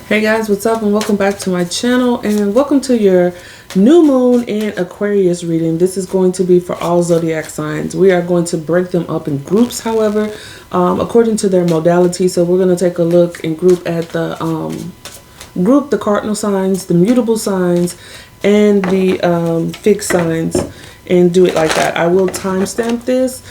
Hey guys, what's up, and welcome back to my channel, and welcome to your new moon in Aquarius reading. This is going to be for all zodiac signs. We are going to break them up in groups, however, according to their modality. So we're going to take a look and group at the the cardinal signs, the mutable signs, and the fixed signs, and do it like that. I will timestamp this.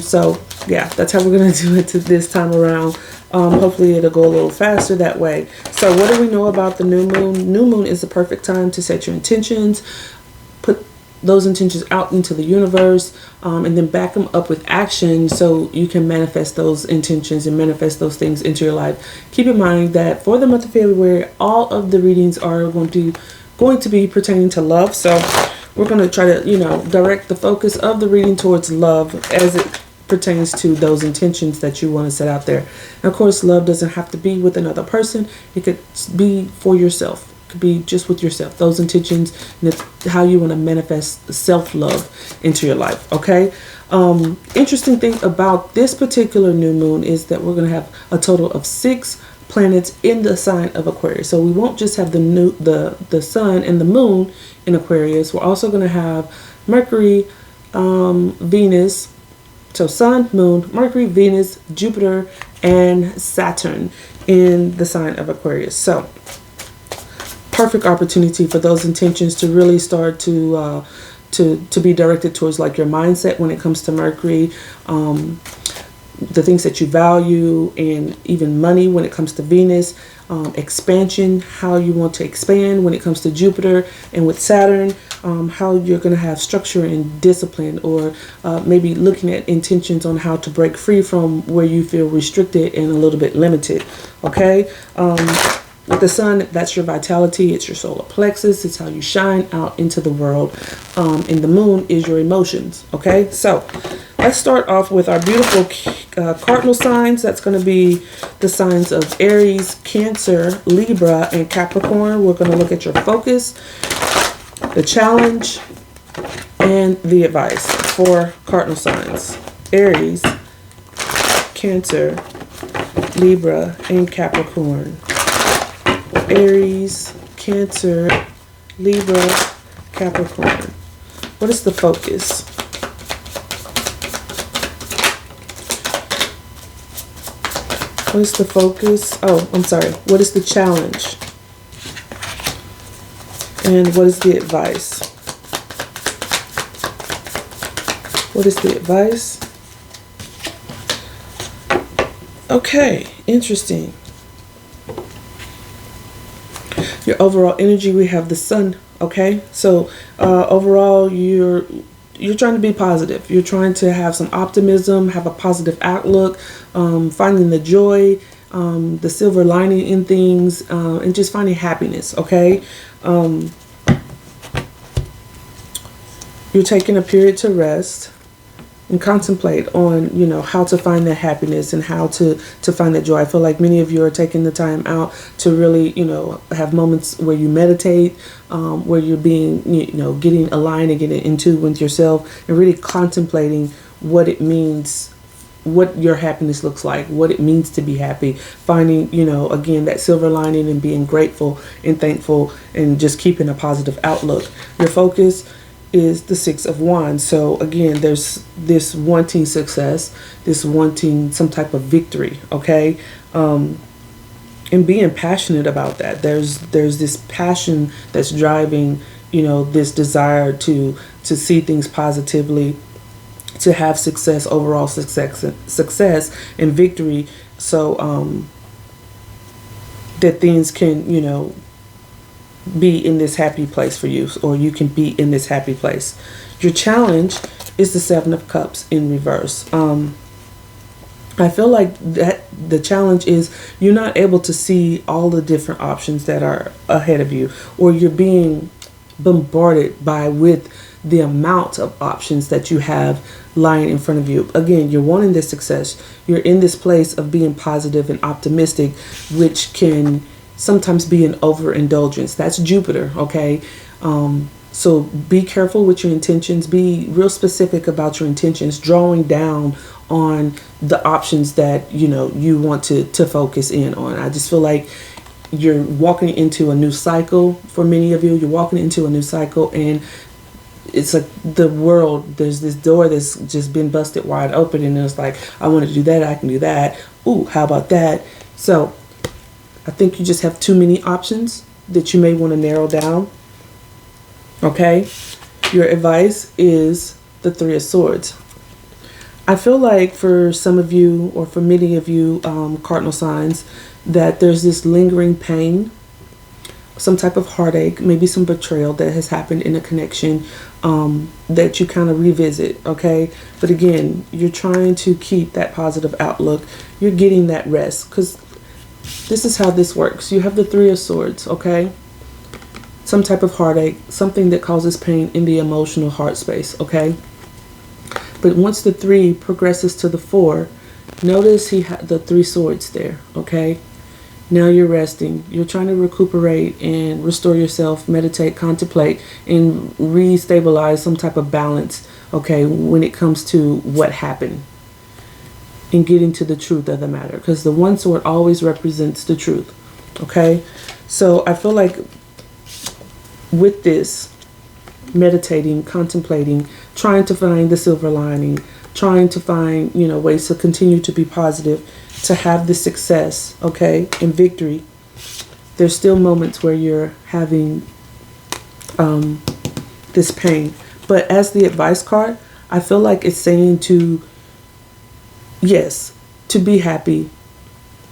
So yeah, that's how we're going to do it this time around. Hopefully it'll go a little faster that way. So what do we know about the new moon? New moon is the perfect time to set your intentions, put those intentions out into the universe, and then back them up with action so you can manifest those intentions and manifest those things into your life. Keep in mind that for the month of February, all of the readings are going to be pertaining to love. So we're going to try to, direct the focus of the reading towards love as it pertains to those intentions that you want to set out there. And of course, love doesn't have to be with another person. It could be for yourself. It could be just with yourself. Those intentions, and it's how you want to manifest self-love into your life. Okay. Interesting thing about this particular new moon is that we're going to have a total of 6 planets in the sign of Aquarius. So we won't just have the sun and the moon in Aquarius. We're also going to have Mercury, Venus. So Sun, Moon, Mercury, Venus, Jupiter, and Saturn in the sign of Aquarius. So perfect opportunity for those intentions to really start to be directed towards like your mindset when it comes to Mercury, the things that you value, and even money when it comes to Venus, expansion, how you want to expand when it comes to Jupiter, and with Saturn, how you're going to have structure and discipline, or maybe looking at intentions on how to break free from where you feel restricted and a little bit limited. Okay. With the sun, that's your vitality, it's your solar plexus, it's how you shine out into the world. And the moon is your emotions. Okay, so let's start off with our beautiful cardinal signs. That's going to be the signs of Aries, Cancer, Libra, and Capricorn. We're going to look at your focus, the challenge, and the advice for cardinal signs: Aries, Cancer, Libra, and Capricorn. Aries, Cancer, Libra, Capricorn. What is the focus? What is the focus? Oh, I'm sorry. What is the challenge? And what is the advice? What is the advice? Okay, interesting. Your overall energy, we have the sun. Okay, so overall you're trying to be positive. You're trying to have some optimism, have a positive outlook, finding the joy, the silver lining in things, and just finding happiness. Okay, you're taking a period to rest and contemplate on, how to find that happiness and how to find that joy. I feel like many of you are taking the time out to really, have moments where you meditate, where you're being, getting aligned and getting in tune with yourself and really contemplating what it means, what your happiness looks like, what it means to be happy, finding, again, that silver lining and being grateful and thankful and just keeping a positive outlook. Your focus is the 6 of Wands. So again, there's this wanting success, this wanting some type of victory. Okay. And being passionate about that. There's this passion that's driving, this desire to see things positively, to have success, overall success and victory. So, that things can, be in this happy place for you, or you can be in this happy place. Your challenge is the 7 of Cups in reverse. I feel like that the challenge is you're not able to see all the different options that are ahead of you, or you're being bombarded with the amount of options that you have lying in front of you. Again, you're wanting this success. You're in this place of being positive and optimistic, which can sometimes be an overindulgence. That's Jupiter. Okay. So be careful with your intentions. Be real specific about your intentions, drawing down on the options that you want to focus in on. I just feel like you're walking into a new cycle. For many of you, you're walking into a new cycle, and it's like the world, there's this door that's just been busted wide open, and it's like, I want to do that, I can do that. Ooh, how about that? So I think you just have too many options that you may want to narrow down. Okay, your advice is the Three of Swords. I feel like for some of you, or for many of you, cardinal signs, that there's this lingering pain, some type of heartache, maybe some betrayal that has happened in a connection, that you kind of revisit. Okay, but again, you're trying to keep that positive outlook. You're getting that rest, because this is how this works. You have the Three of Swords. Okay, some type of heartache, something that causes pain in the emotional heart space. Okay, but once the 3 progresses to the 4, notice he had the 3 swords there. Okay, now you're resting. You're trying to recuperate and restore yourself, meditate, contemplate, and restabilize some type of balance, okay, when it comes to what happened, and getting to the truth of the matter, because the 1 sword always represents the truth. Okay, so I feel like with this, meditating, contemplating, trying to find the silver lining, trying to find, you know, ways to continue to be positive, to have the success, okay, and victory. There's still moments where you're having this pain. But as the advice card, I feel like it's saying to, yes, to be happy,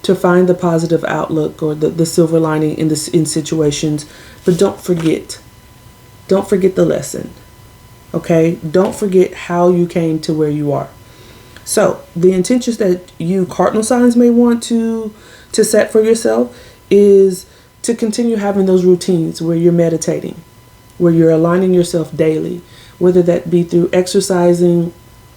to find the positive outlook or the silver lining in situations, but don't forget the lesson. Okay, don't forget how you came to where you are. So the intentions that you cardinal signs may want to set for yourself is to continue having those routines where you're meditating, where you're aligning yourself daily, whether that be through exercising,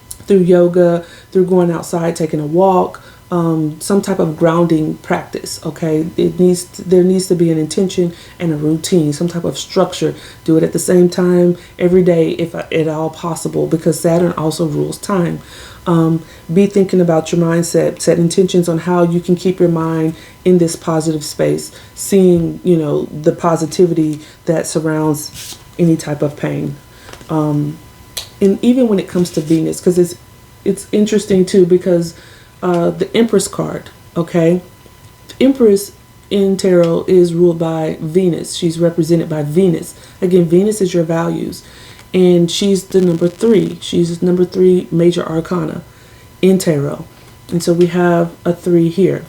through yoga, through going outside, taking a walk, some type of grounding practice. Okay, there needs to be an intention and a routine, some type of structure. Do it at the same time every day if at all possible, because Saturn also rules time. Be thinking about your mindset, set intentions on how you can keep your mind in this positive space, seeing, you know, the positivity that surrounds any type of pain. And even when it comes to Venus, because it's interesting too, because the Empress card, okay? The Empress in tarot is ruled by Venus. She's represented by Venus. Again, Venus is your values. And she's the number 3. She's number 3 major arcana in tarot. And so we have a 3 here.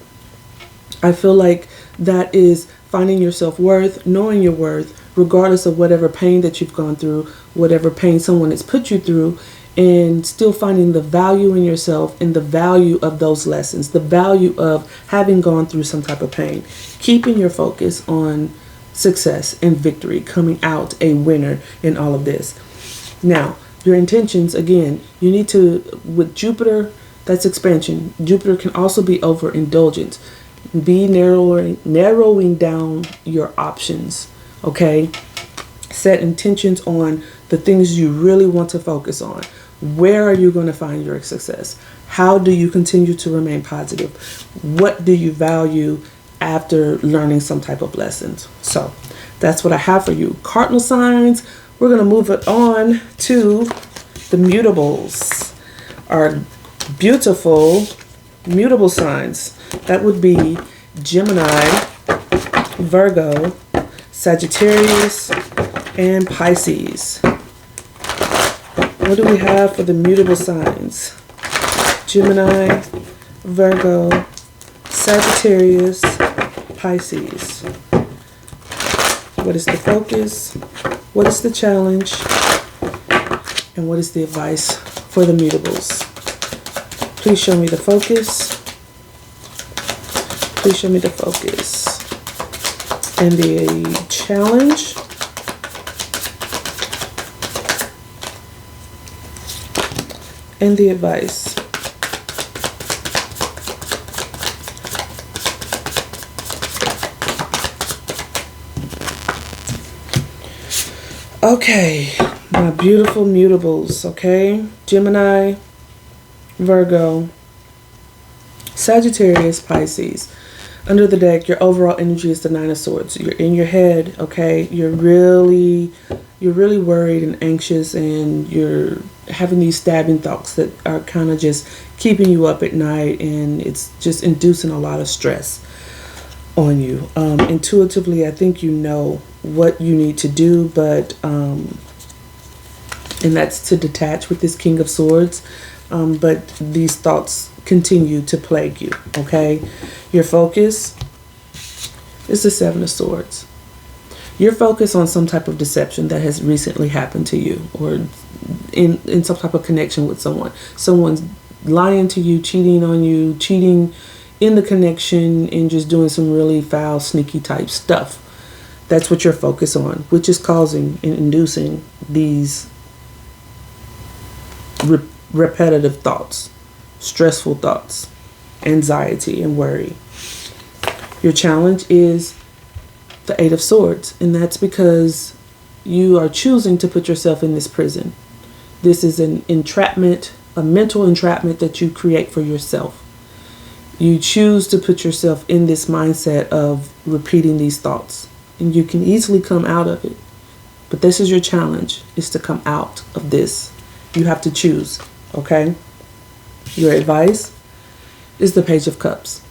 I feel like that is finding your self-worth, knowing your worth, regardless of whatever pain that you've gone through, whatever pain someone has put you through, and still finding the value in yourself and the value of those lessons, the value of having gone through some type of pain, keeping your focus on success and victory, coming out a winner in all of this. Now, your intentions, again, you need to, with Jupiter, that's expansion. Jupiter can also be overindulgence. Be narrowing down your options, okay? Set intentions on the things you really want to focus on. Where are you going to find your success? How do you continue to remain positive? What do you value after learning some type of lessons? So that's what I have for you. Cardinal signs, we're going to move it on to the mutables. Our beautiful mutable signs. That would be Gemini, Virgo, Sagittarius, and Pisces. What do we have for the mutable signs? Gemini, Virgo, Sagittarius, Pisces. What is the focus? What is the challenge? And what is the advice for the mutables? Please show me the focus. Please show me the focus. And the challenge. And the advice. Okay, my beautiful mutables, okay? Gemini, Virgo, Sagittarius, Pisces. Under the deck, your overall energy is the Nine of Swords. You're in your head, okay? You're really worried and anxious, and you're having these stabbing thoughts that are kind of just keeping you up at night, and it's just inducing a lot of stress on you. Intuitively, I think you know what you need to do, but and that's to detach with this King of Swords. But these thoughts continue to plague you, okay? Your focus is the Seven of Swords. You're focused on some type of deception that has recently happened to you, or in some type of connection with someone. Someone's lying to you, cheating on you, cheating in the connection, and just doing some really foul, sneaky type stuff. That's what you're focused on, which is causing and inducing these repetitive thoughts, stressful thoughts, anxiety, and worry. Your challenge is the Eight of Swords, and that's because you are choosing to put yourself in this prison. This is an entrapment, a mental entrapment that you create for yourself. You choose to put yourself in this mindset of repeating these thoughts, and you can easily come out of it. But this is your challenge, is to come out of this. You have to choose, okay? Your advice is the Page of Cups.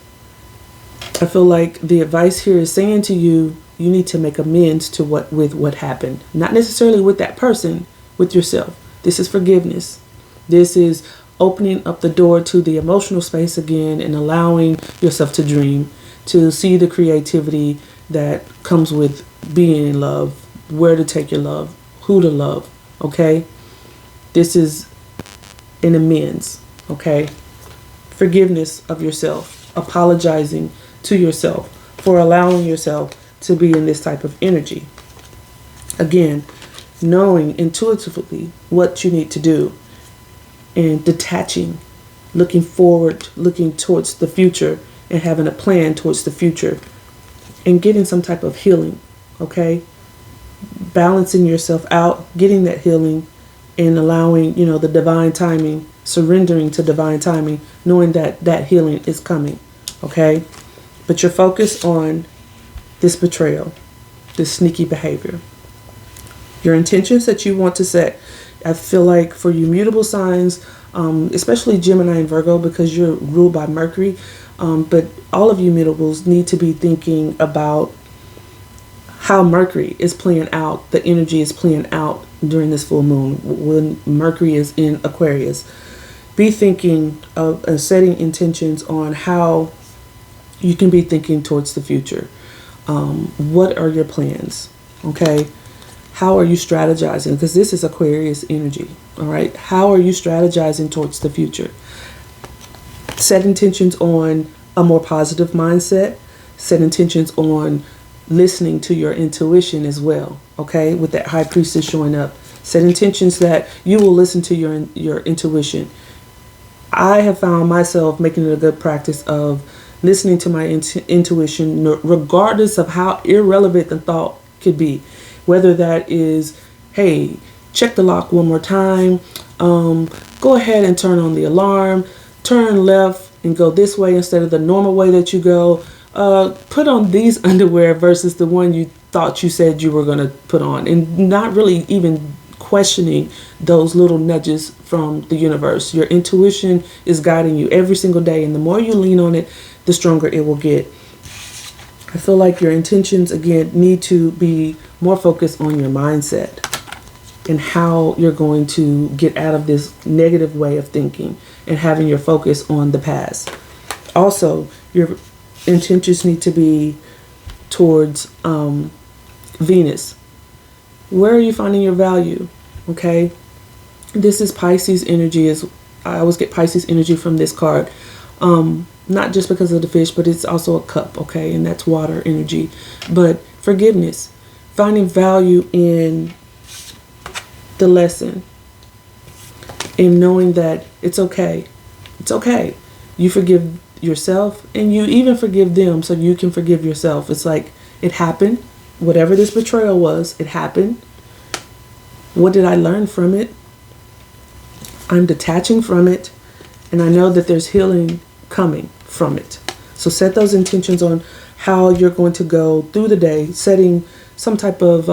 I feel like the advice here is saying to you, you need to make amends with what happened. Not necessarily with that person, with yourself. This is forgiveness. This is opening up the door to the emotional space again and allowing yourself to dream, to see the creativity that comes with being in love, where to take your love, who to love, okay? This is an amends, okay? Forgiveness of yourself, apologizing to yourself for allowing yourself to be in this type of energy. Again, knowing intuitively what you need to do and detaching, looking forward, looking towards the future and having a plan towards the future and getting some type of healing, okay? Balancing yourself out, getting that healing and allowing, the divine timing, surrendering to divine timing, knowing that that healing is coming, okay? But you're focused on this betrayal, this sneaky behavior. Your intentions that you want to set. I feel like for you mutable signs, especially Gemini and Virgo, because you're ruled by Mercury, but all of you mutables need to be thinking about how Mercury is playing out, the energy is playing out during this full moon when Mercury is in Aquarius. Be thinking of setting intentions on how you can be thinking towards the future. What are your plans? Okay. How are you strategizing? Because this is Aquarius energy. All right. How are you strategizing towards the future? Set intentions on a more positive mindset. Set intentions on listening to your intuition as well. Okay. With that High Priestess showing up. Set intentions that you will listen to your intuition. I have found myself making it a good practice of listening to my intuition, regardless of how irrelevant the thought could be. Whether that is, hey, check the lock one more time, go ahead and turn on the alarm, turn left and go this way instead of the normal way that you go, put on these underwear versus the one you thought you said you were going to put on, and not really even questioning those little nudges from the universe. Your intuition is guiding you every single day, and the more you lean on it, the stronger it will get. I feel like your intentions, again, need to be more focused on your mindset and how you're going to get out of this negative way of thinking and having your focus on the past. Also, your intentions need to be towards Venus. Where are you finding your value? Okay. This is Pisces energy. I always get Pisces energy from this card. Not just because of the fish, but it's also a cup, okay? And that's water energy. But forgiveness, finding value in the lesson, in knowing that it's okay. It's okay. You forgive yourself and you even forgive them so you can forgive yourself. It's like, it happened. Whatever this betrayal was, it happened. What did I learn from it? I'm detaching from it. And I know that there's healing coming from it. So set those intentions on how you're going to go through the day, setting some type of,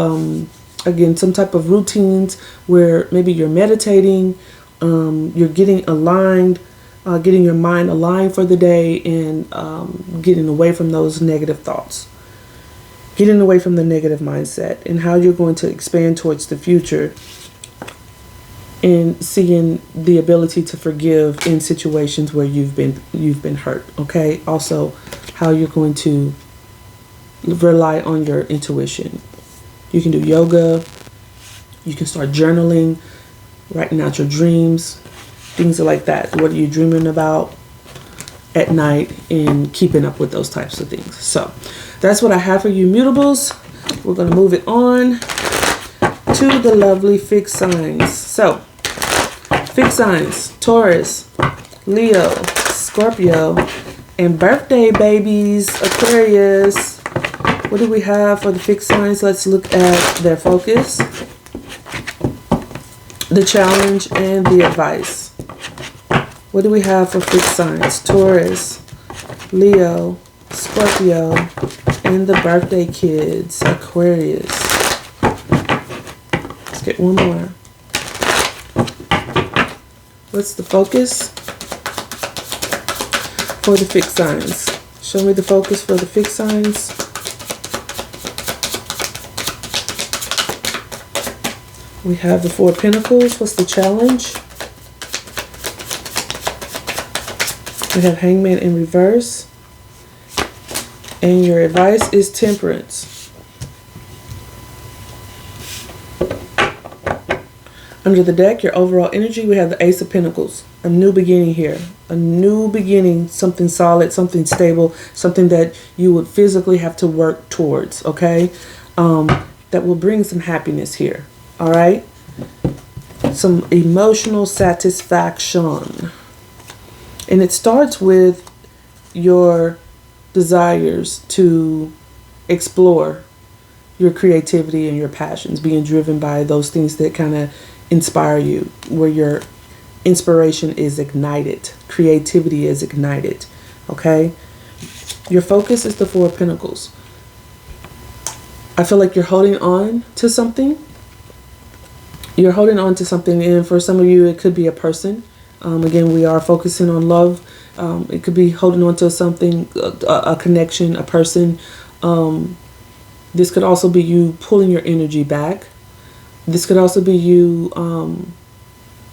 again, some type of routines where maybe you're meditating, you're getting aligned, getting your mind aligned for the day, and getting away from those negative thoughts. Getting away from the negative mindset, and how you're going to expand towards the future, and seeing the ability to forgive in situations where you've been hurt. Okay. Also, how you're going to rely on your intuition. You can do yoga. You can start journaling, writing out your dreams, things like that. What are you dreaming about at night, and keeping up with those types of things. So that's what I have for you, mutables. We're going to move it on to the lovely fixed signs. So fixed signs: Taurus, Leo, Scorpio, and birthday babies, Aquarius. What do we have for the fixed signs? Let's look at their focus, the challenge, and the advice. What do we have for fixed signs? Taurus, Leo, Scorpio, and the birthday kids, Aquarius. Let's get one more. What's the focus for the fixed signs? Show me the focus for the fixed signs. We have the Four of Pentacles. What's the challenge? We have Hangman in reverse. And your advice is Temperance. Under the deck, your overall energy, we have the Ace of Pentacles. A new beginning here. A new beginning, something solid, something stable, something that you would physically have to work towards, okay? That will bring some happiness here, all right? Some emotional satisfaction. And it starts with your desires to explore your creativity and your passions, being driven by those things that kind of inspire you, where your inspiration is ignited, creativity is ignited, okay? Your focus is the Four of Pentacles. I feel like you're holding on to something. You're holding on to something, and for some of you, it could be a person. Again, we are focusing on love. It could be holding on to something, a connection, a person. This could also be you pulling your energy back. This could also be you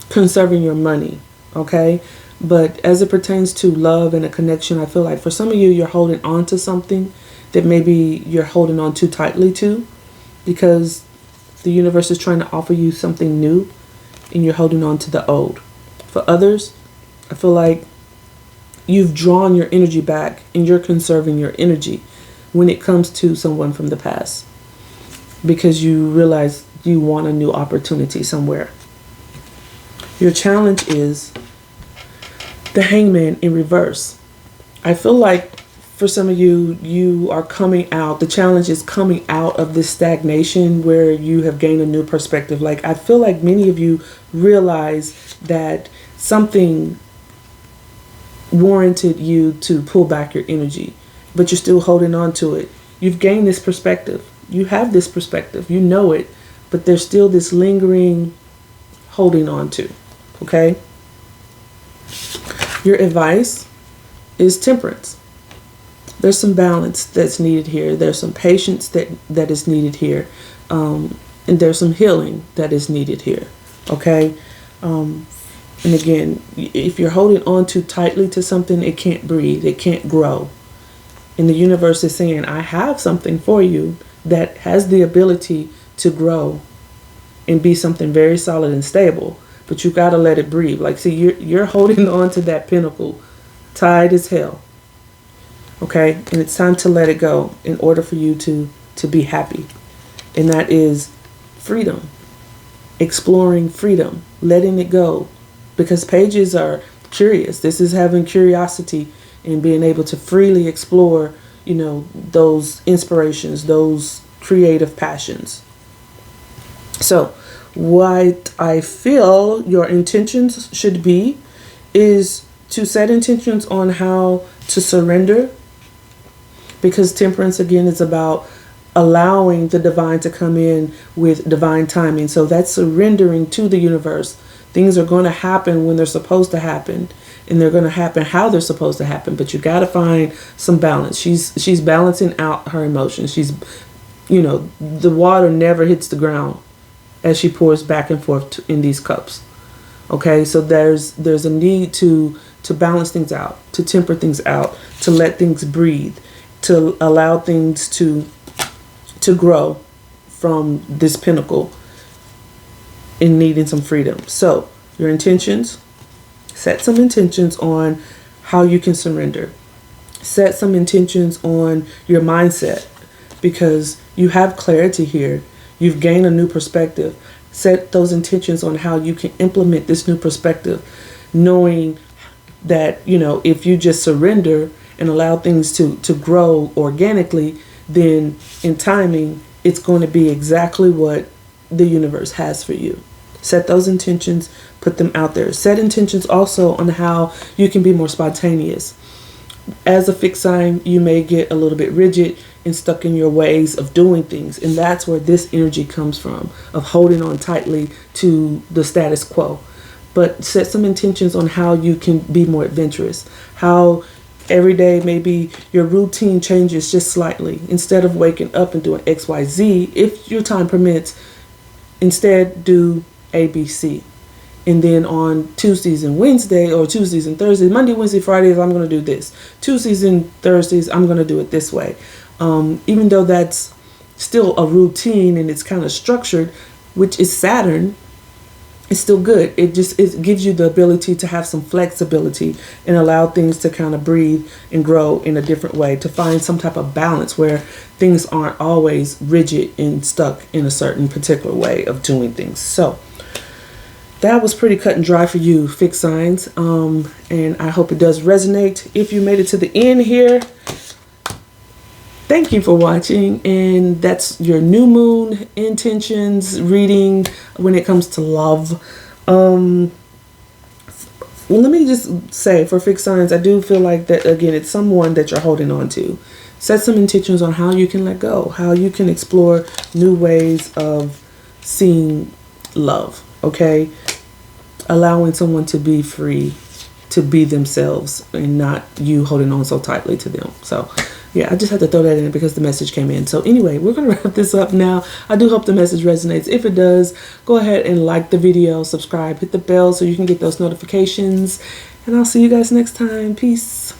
conserving your money, okay? But as it pertains to love and a connection, I feel like for some of you, you're holding on to something that maybe you're holding on too tightly to, because the universe is trying to offer you something new and you're holding on to the old. For others, I feel like you've drawn your energy back and you're conserving your energy when it comes to someone from the past, because you realize you want a new opportunity somewhere. Your challenge is the Hangman in reverse. I feel like for some of you, you are coming out. The challenge is coming out of this stagnation where you have gained a new perspective. Like, I feel like many of you realize that something warranted you to pull back your energy, but you're still holding on to it. You've gained this perspective. You have this perspective. You know it, but there's still this lingering holding on to, okay? Your advice is Temperance. There's some balance that's needed here. There's some patience that is needed here. And there's some healing that is needed here, okay? And again, if you're holding on too tightly to something, it can't breathe, it can't grow. And the universe is saying, I have something for you that has the ability to grow and be something very solid and stable, but you got to let it breathe. Like, see, you're holding on to that pinnacle tight as hell, okay? And it's time to let it go in order for you to be happy. And that is freedom, exploring freedom, letting it go. Because pages are curious. This is having curiosity and being able to freely explore, you know, those inspirations, those creative passions. So what I feel your intentions should be is to set intentions on how to surrender because temperance again is about allowing the divine to come in with divine timing. So that's surrendering to the universe. Things are going to happen when they're supposed to happen, and they're going to happen how they're supposed to happen, but you got to find some balance. She's balancing out her emotions. She's, you know, the water never hits the ground as she pours back and forth in these cups. Okay, so there's a need to balance things out, to temper things out, to let things breathe, to allow things to grow from this pinnacle in needing some freedom. So your intentions, set some intentions on how you can surrender. Set some intentions on your mindset, because you have clarity here. You've gained a new perspective. Set those intentions on how you can implement this new perspective, knowing that, you know, if you just surrender and allow things to grow organically, then in timing, it's going to be exactly what the universe has for you. Set those intentions, put them out there. Set intentions also on how you can be more spontaneous. As a fixed sign, you may get a little bit rigid and stuck in your ways of doing things. And that's where this energy comes from, of holding on tightly to the status quo. But set some intentions on how you can be more adventurous, how every day maybe your routine changes just slightly. Instead of waking up and doing XYZ, if your time permits, instead do ABC. And then on Tuesdays and Wednesdays, or Tuesdays and Thursdays, Monday, Wednesday, Fridays, I'm going to do this. Tuesdays and Thursdays, I'm going to do it this way. Even though that's still a routine and it's kind of structured, which is Saturn, it's still good. It gives you the ability to have some flexibility and allow things to kind of breathe and grow in a different way, to find some type of balance where things aren't always rigid and stuck in a certain particular way of doing things. So that was pretty cut and dry for you, fixed signs. And I hope it does resonate. If you made it to the end here, thank you for watching. And that's your new moon intentions reading when it comes to love. Well, let me just say, for fixed signs, I do feel like that, again, it's someone that you're holding on to. Set some intentions on how you can let go, how you can explore new ways of seeing love. Okay, allowing someone to be free, to be themselves, and not you holding on so tightly to them. So yeah, I just had to throw that in because the message came in. So anyway, we're going to wrap this up now. I do hope the message resonates. If it does, go ahead and like the video, subscribe, hit the bell so you can get those notifications, and I'll see you guys next time. Peace.